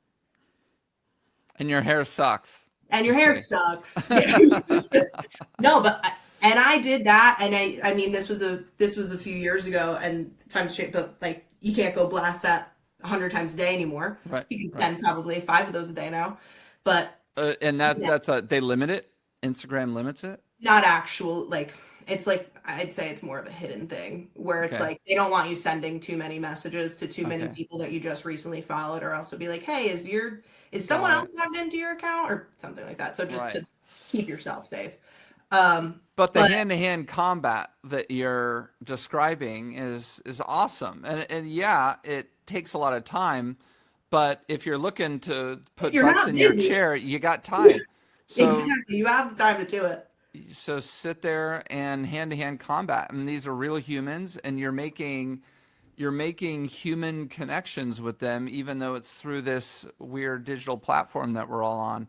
And your hair sucks. And your hair sucks. No, but and I did that, and I mean this was a few years ago, and times change, but like you can't go blast that 100 times a day anymore. Right. You can send probably 5 of those a day now, but and that's they limit it. Instagram limits it. Not actual like. It's like, I'd say it's more of a hidden thing where it's like, they don't want you sending too many messages to too many people that you just recently followed, or else it'll be like, hey, is someone else logged into your account or something like that. So just to keep yourself safe. But the hand-to-hand combat that you're describing is awesome. And yeah, it takes a lot of time, but if you're looking to put butts in your chair, you got time. So, exactly. You have the time to do it. So sit there and hand-to-hand combat, and these are real humans, and you're making human connections with them, even though it's through this weird digital platform that we're all on.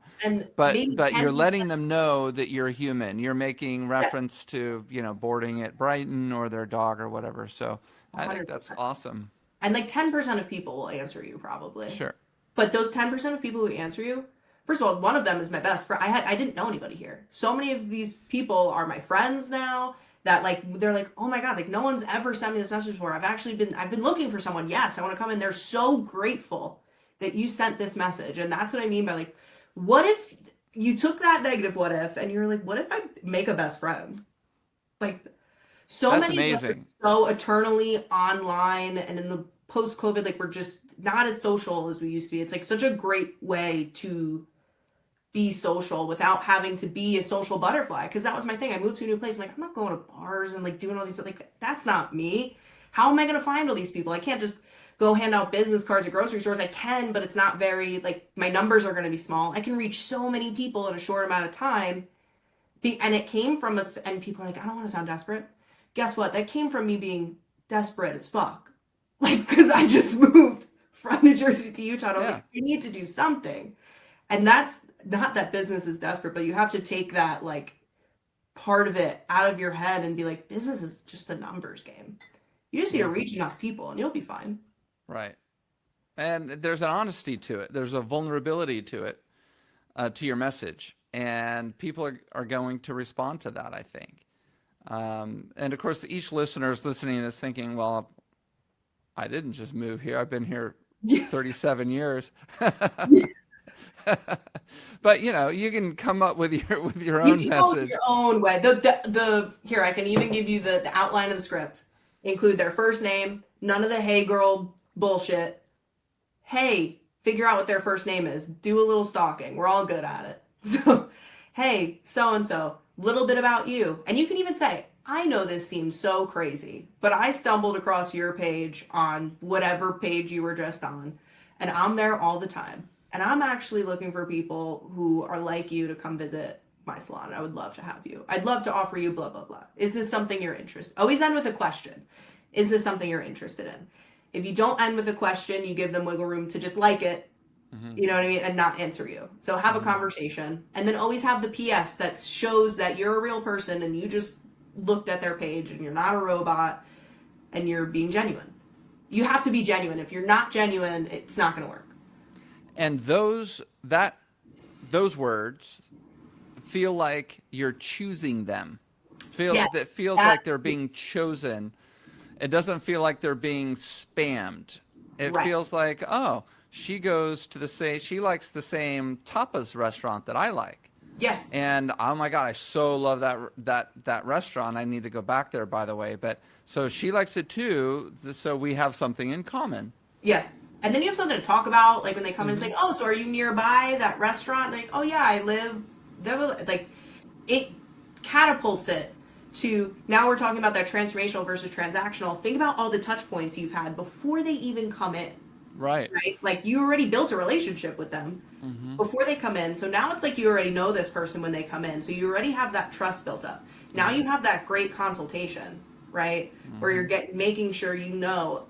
But you're letting them know that you're human. You're making reference to boarding at Brighton or their dog or whatever. So 100%. I think that's awesome. And like 10% of people will answer you probably. Sure. But those 10% of people who answer you. First of all, one of them is my best friend. I didn't know anybody here. So many of these people are my friends now that like, they're like, oh my God, like no one's ever sent me this message before. I've been looking for someone. Yes, I want to come in. They're so grateful that you sent this message. And that's what I mean by like, what if you took that negative what if, and you're like, what if I make a best friend? Like that's many of us are so eternally online, and in the post-COVID, like we're just not as social as we used to be. It's like such a great way to be social without having to be a social butterfly. Because that was my thing. I moved to a new place. I'm like, I'm not going to bars and like doing all these stuff. Like that's not me. How am I going to find all these people? I can't just go hand out business cards at grocery stores. I can, but it's not very like my numbers are going to be small. I can reach so many people in a short amount of time. And it came from us. And people are like, I don't want to sound desperate. Guess what? That came from me being desperate as fuck. Like, because I just moved from New Jersey to Utah. And I was like, I need to do something. And that's not that business is desperate, but you have to take that like part of it out of your head and be like, business is just a numbers game. You just need to reach enough people and you'll be fine. Right. And there's an honesty to it. There's a vulnerability to it, to your message. And people are going to respond to that, I think. And of course, each listener is listening to this thinking, well, I didn't just move here. I've been here 37 years. But you can come up with your own message. Your own way. Here, I can even give you the outline of the script. Include their first name, none of the hey girl bullshit. Hey, figure out what their first name is. Do a little stalking. We're all good at it. So, hey, so-and-so, little bit about you. And you can even say, I know this seems so crazy, but I stumbled across your page on whatever page you were just on, and I'm there all the time. And I'm actually looking for people who are like you to come visit my salon. I would love to have you. I'd love to offer you blah, blah, blah. Is this something you're interested in? Always end with a question. Is this something you're interested in? If you don't end with a question, you give them wiggle room to just like it, you know what I mean, and not answer you. So have a conversation, and then always have the PS that shows that you're a real person and you just looked at their page and you're not a robot and you're being genuine. You have to be genuine. If you're not genuine, it's not going to work. And those words, feel like you're choosing them. Yes, That feels that like they're being chosen. It doesn't feel like they're being spammed. It right. feels like, oh, she likes the same tapas restaurant that I like. Yeah, And oh my God, I so love that restaurant. I need to go back there, by the way. But so she likes it too. So we have something in common. yeah. And then you have something to talk about, like when they come in, it's Hmm. like, oh, so are you nearby that restaurant? They're like, oh yeah, I live. Like, it catapults it to now we're talking about that transformational versus transactional. Think about all the touch points you've had before they even come in, Right. right? Like you already built a relationship with them Hmm. before they come in. So now it's like you already know this person when they come in. So you already have that trust built up. Now you have that great consultation, right? Where you're making sure you know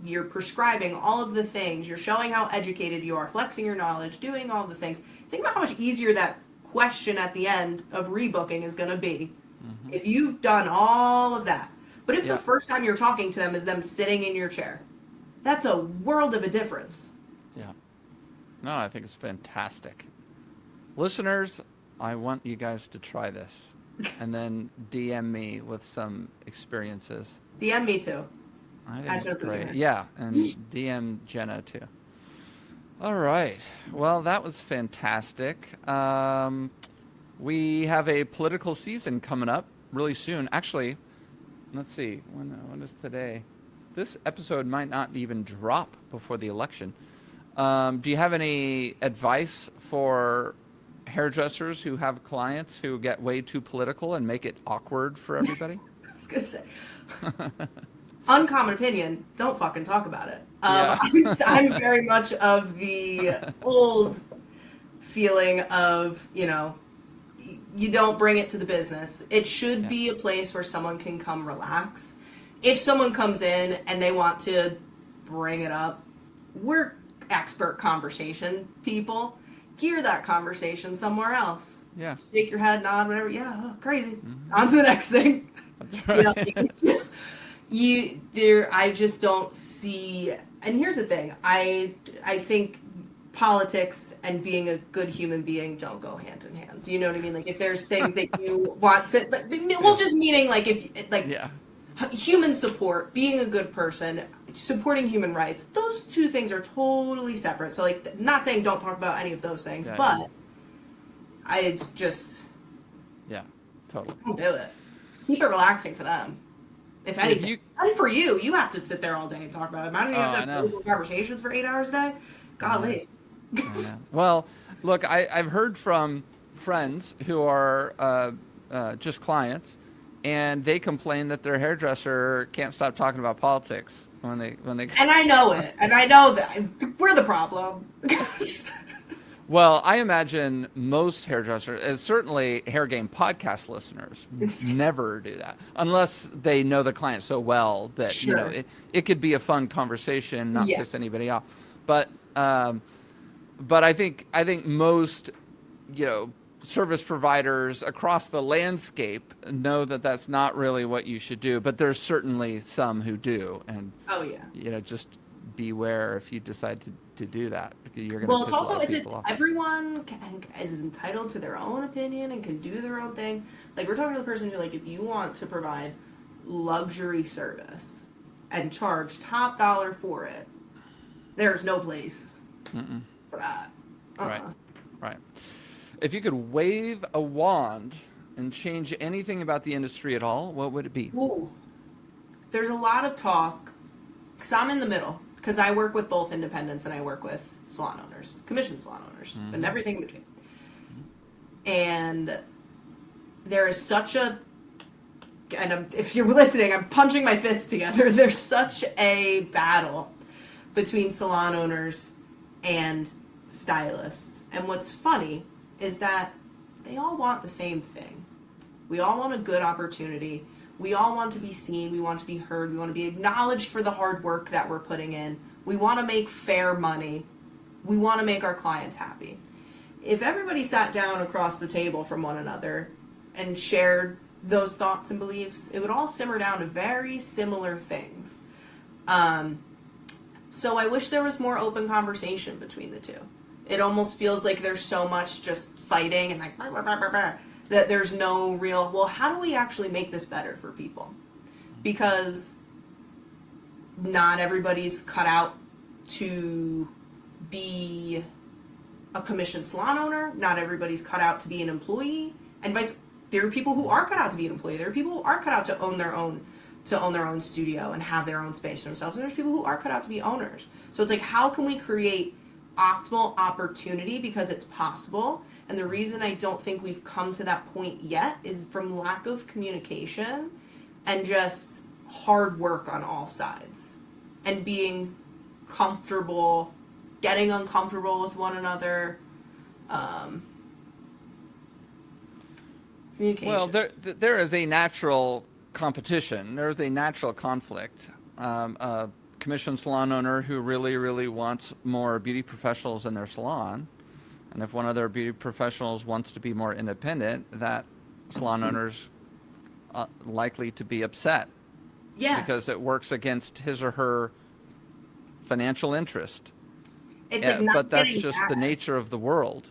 you're prescribing all of the things, you're showing how educated you are, flexing your knowledge, doing all the things. Think about how much easier that question at the end of rebooking is going to be if you've done all of that. But if the Yeah. first time you're talking to them is them sitting in your chair, that's a world of a difference. Yeah. No, I think it's fantastic. Listeners, I want you guys to try this and then DM me with some experiences. DM me too. I I think should it's have great. Yeah, and DM Jenna too. All right. Well, that was fantastic. We have a political season coming up really soon. Actually, let's see. When is today? This episode might not even drop before the election. Do you have any advice for hairdressers who have clients who get way too political and make it awkward for everybody? I was gonna say, uncommon opinion. Don't fucking talk about it. Yeah. I'm very much of the old feeling of you don't bring it to the business. It should Yeah. be a place where someone can come relax. If someone comes in and they want to bring it up, we're expert conversation people. Gear that conversation somewhere else. Yeah. Shake your head, nod, whatever. Yeah, oh, crazy. On to the next thing. That's You know, right. it's just I just don't see. And here's the thing. I think politics and being a good human being don't go hand in hand. Do you know what I mean? Like if there's things that you want to, well, just meaning like if like Yeah. human support, being a good person, supporting human rights, those two things are totally separate. So like not saying don't talk about any of those things, Yeah, but yeah. I just Yeah. Totally. don't do it. Keep it relaxing for them. If anything. you- And for you, you have to sit there all day and talk about it. Imagine you have I to know. have political conversations for 8 hours a day. Golly. I know. Well, look, I've heard from friends who are just clients, and they complain that their hairdresser can't stop talking about politics when they. And I know it. And I know that we're the problem. Well, I imagine most hairdressers, and certainly Hair Game podcast listeners, never do that unless they know the client so well that Sure. it could be a fun conversation, not Yes. piss anybody off. But I think most service providers across the landscape know that that's not really what you should do. But there's certainly some who do, and Oh, yeah. just beware if you decide to do that. You're going Well, to it's piss a also lot of people off. everyone is entitled to their own opinion and can do their own thing. Like we're talking to the person who, like, if you want to provide luxury service and charge top dollar for it, there's no place for that. Right. Right. If you could wave a wand and change anything about the industry at all, what would it be? Ooh. There's a lot of talk because I'm in the middle because I work with both independents and I work with salon owners, commission salon owners, and everything in between. And there is such a, and if you're listening, I'm punching my fists together. There's such a battle between salon owners and stylists. And what's funny is that they all want the same thing. We all want a good opportunity. We all want to be seen. We want to be heard. We want to be acknowledged for the hard work that we're putting in. We want to make fair money. We want to make our clients happy. If everybody sat down across the table from one another and shared those thoughts and beliefs, it would all simmer down to very similar things. So I wish there was more open conversation between the two. It almost feels like there's so much just fighting and like that there's no real, well, how do we actually make this better for people? Because not everybody's cut out to be a commissioned salon owner. Not everybody's cut out to be an employee, and vice. There are people who are cut out to be an employee. There are people who are cut out to own their own studio and have their own space for themselves. And there's people who are cut out to be owners. So it's like, how can we create optimal opportunity, because it's possible? And the reason I don't think we've come to that point yet is from lack of communication and just hard work on all sides, and being comfortable, getting uncomfortable with one another. Communication. Well, there is a natural competition. There is a natural conflict. A commissioned salon owner who really, really wants more beauty professionals in their salon, and if one of their beauty professionals wants to be more independent, that salon owner's likely to be upset. Yeah. Because it works against his or her financial interest. It's like not but that's getting just mad. the nature of the world.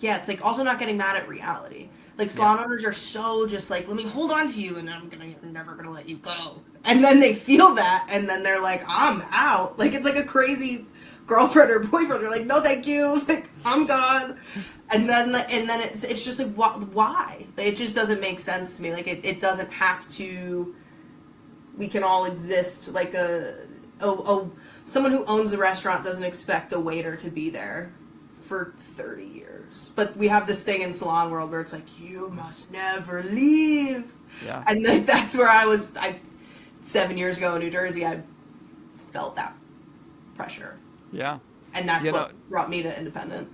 Yeah, it's like also not getting mad at reality. Like salon owners are so just like, let me hold on to you and I'm never gonna let you go. And then they feel that and then they're like, I'm out. Like it's like a crazy girlfriend or boyfriend. They're like, no thank you. Like I'm gone. And then it's just like, why? It just doesn't make sense to me. Like it doesn't have to. We can all exist like someone who owns a restaurant doesn't expect a waiter to be there for 30 years. But we have this thing in salon world where it's like, you must never leave. Yeah. And like that's where I 7 years ago in New Jersey, I felt that pressure. Yeah. And that's what brought me to independent.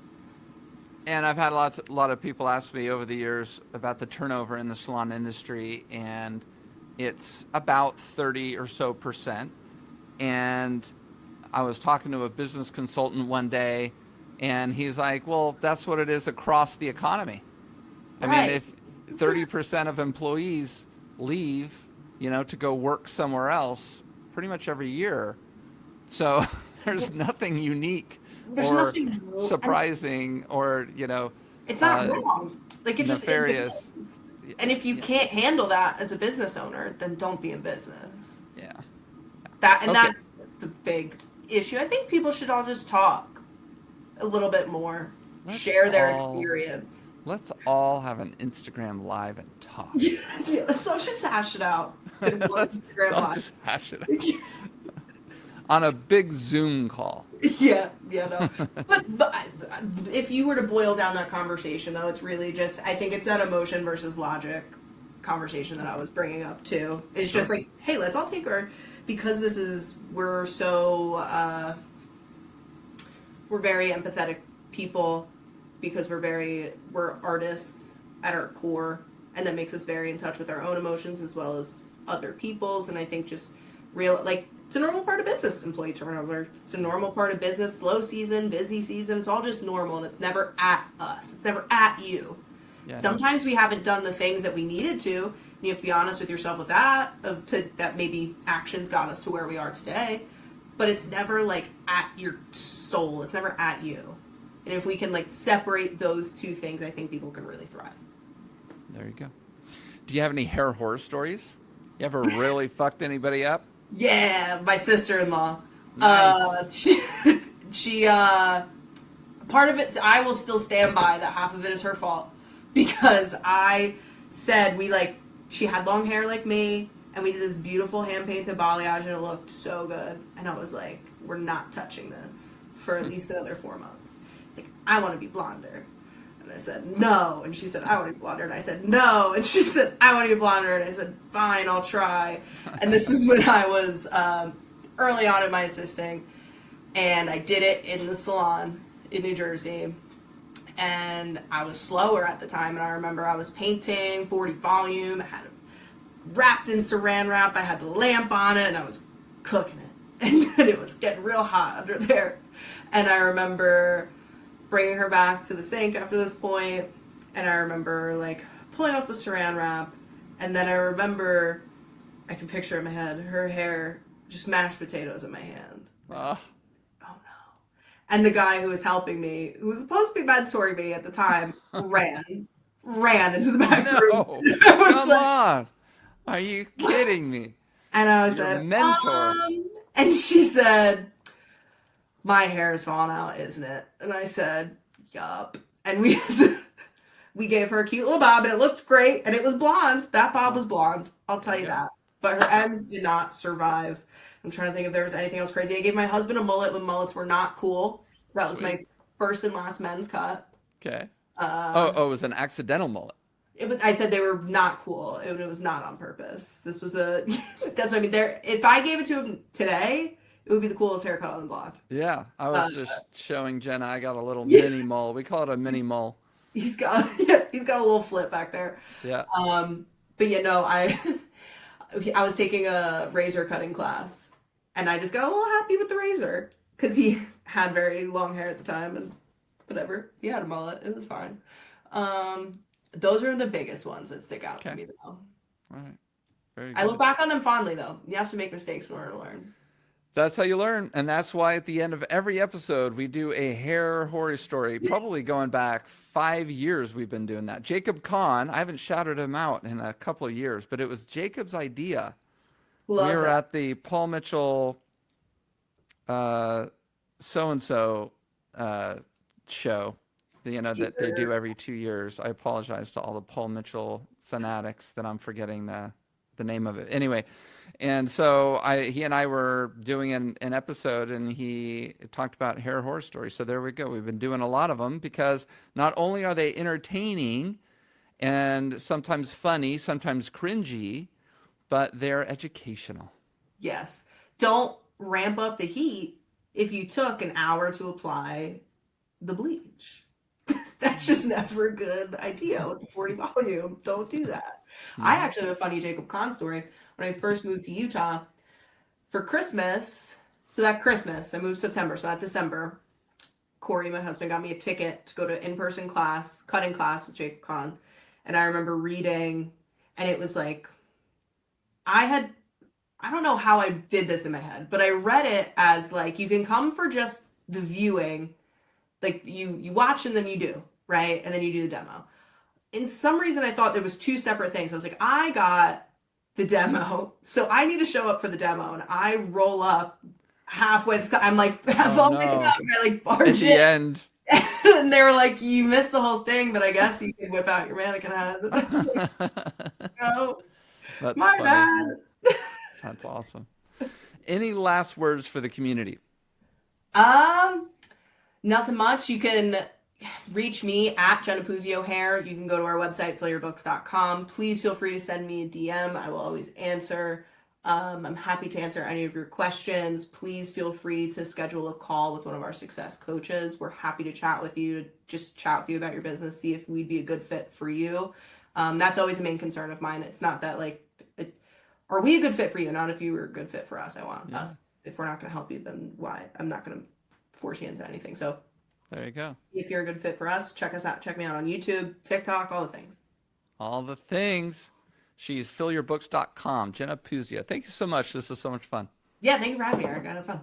And I've had a lot of people ask me over the years about the turnover in the salon industry, and it's about 30 or so percent. And I was talking to a business consultant one day, and he's like, well, that's what it is across the economy. I mean, if 30% of employees leave, to go work somewhere else pretty much every year. So there's nothing unique Nothing surprising or, it's not wrong. Like it nefarious. Just is. And if you can't handle that as a business owner, then don't be in business. Yeah. That's the big issue. I think people should all just talk a little bit more, share their experience. Let's all have an Instagram live and talk. Yeah, let's all just hash it out. Let's all just hash it out. On a big Zoom call. Yeah, no. But if you were to boil down that conversation, though, it's really just, I think it's that emotion versus logic conversation that I was bringing up, too. It's just like, hey, let's all take because we're very empathetic people, because we're artists at our core, and that makes us very in touch with our own emotions as well as other people's. And I think just it's a normal part of business, employee turnover. It's a normal part of business, slow season, busy season. It's all just normal, and it's never at us. It's never at you. Yeah, sometimes we haven't done the things that we needed to, and you have to be honest with yourself with that, that maybe actions got us to where we are today. But it's never like at your soul. It's never at you. And if we can separate those two things, I think people can really thrive. There you go. Do you have any hair horror stories? You ever really fucked anybody up? Yeah, my sister-in-law. Nice. She part of it, I will still stand by that half of it is her fault, because I said she had long hair like me, and we did this beautiful hand-painted balayage, and it looked so good. And I was like, we're not touching this for at least another 4 months. She's like, I want to be blonder. And I said, no. And she said, I want to be blonder. And I said, no. And she said, I want to be blonder. And I said, fine, I'll try. And this is when I was early on in my assisting. And I did it in the salon in New Jersey. And I was slower at the time. And I remember I was painting 40 volume. I had it wrapped in saran wrap. I had the lamp on it. And I was cooking it. And it was getting real hot under there. And I remember bringing her back to the sink after this point, and I remember pulling off the saran wrap, and then I remember, I can picture in my head, her hair just mashed potatoes in my hand. Oh no. And the guy who was helping me, who was supposed to be mentoring me at the time, ran into the back room. No, I was come like, on. Are you what? kidding me? And I Your said, mentor. and she said, my hair is falling out, isn't it? And I said, yup. And we gave her a cute little bob, and it looked great, and it was blonde. That bob was blonde. I'll tell There you you go. that. But her Yep. ends did not survive. I'm trying to think if there was anything else crazy. I gave my husband a mullet when mullets were not cool. That was Sweet. my first and last men's cut. Okay. Uh, Oh, it was an accidental mullet. I said they were not cool. It was not on purpose. This was a. That's what I mean. There, if I gave it to him today, it would be the coolest haircut on the block. Yeah, I Uh, was just showing Jenna. I got a little yeah, mini mole. We call it a mini mole. he's got a little flip back there. Yeah. Um, but yeah, no, I was taking a razor cutting class, and I just got a little happy with the razor because he had very long hair at the time, and whatever, he had a mullet. It was fine. Um, those are the biggest ones that stick out to Okay. me, though. All right. Very I look good. back on them fondly, though. You have to make mistakes in order to learn. That's how you learn. And that's why at the end of every episode, we do a hair horror story, probably going back 5 years. We've been doing that. Jacob Kahn, I haven't shouted him out in a couple of years, but it was Jacob's idea. We Love were that. at the Paul Mitchell so-and-so show, that they do every 2 years. I apologize to all the Paul Mitchell fanatics that I'm forgetting the name of it. Anyway, and so he and I were doing an episode, and he talked about hair horror stories. So there we go. We've been doing a lot of them because not only are they entertaining and sometimes funny, sometimes cringy, but they're educational. Yes. Don't ramp up the heat if you took an hour to apply the bleach. That's just never a good idea with the 40 volume. Don't do that. I Hmm. actually have a funny Jacob Kahn story. When I first moved to Utah for Christmas, so that Christmas, I moved September, so that December, Corey, my husband, got me a ticket to go to in-person class, cutting class with Jacob Kahn. And I remember reading, and it was like, I had I don't know how I did this in my head, but I read it as like you can come for just the viewing, like you watch and then you do, right? And then you do the demo. In some reason I thought there was two separate things. I was like, I got the demo, so I need to show up for the demo, and I roll up halfway. I'm like, have Oh all my no. stuff, and I like At barge the in, end. and they were like, you missed the whole thing, but I guess you can whip out your mannequin head. And I was like, no, That's my funny. bad. That's awesome. Any last words for the community? Um, Nothing much. You can reach me at Jenna Puzzio Hair. You can go to our website, fillyourbooks.com. Please feel free to send me a DM. I will always answer. I'm happy to answer any of your questions. Please feel free to schedule a call with one of our success coaches. We're happy to chat with you, to just chat with you about your business, see if we'd be a good fit for you. That's always a main concern of mine. It's not that like, are we a good fit for you? Not if you were a good fit for us. I want Yeah, us. If we're not going to help you, then why? I'm not going to force you into anything. So there you go. if you're a good fit for us, check us out. Check me out on YouTube, TikTok, all the things. All the things. She's fillyourbooks.com. Jenna Puzzio. Thank you so much. This is so much fun. Yeah, thank you for having me, Eric. I had fun.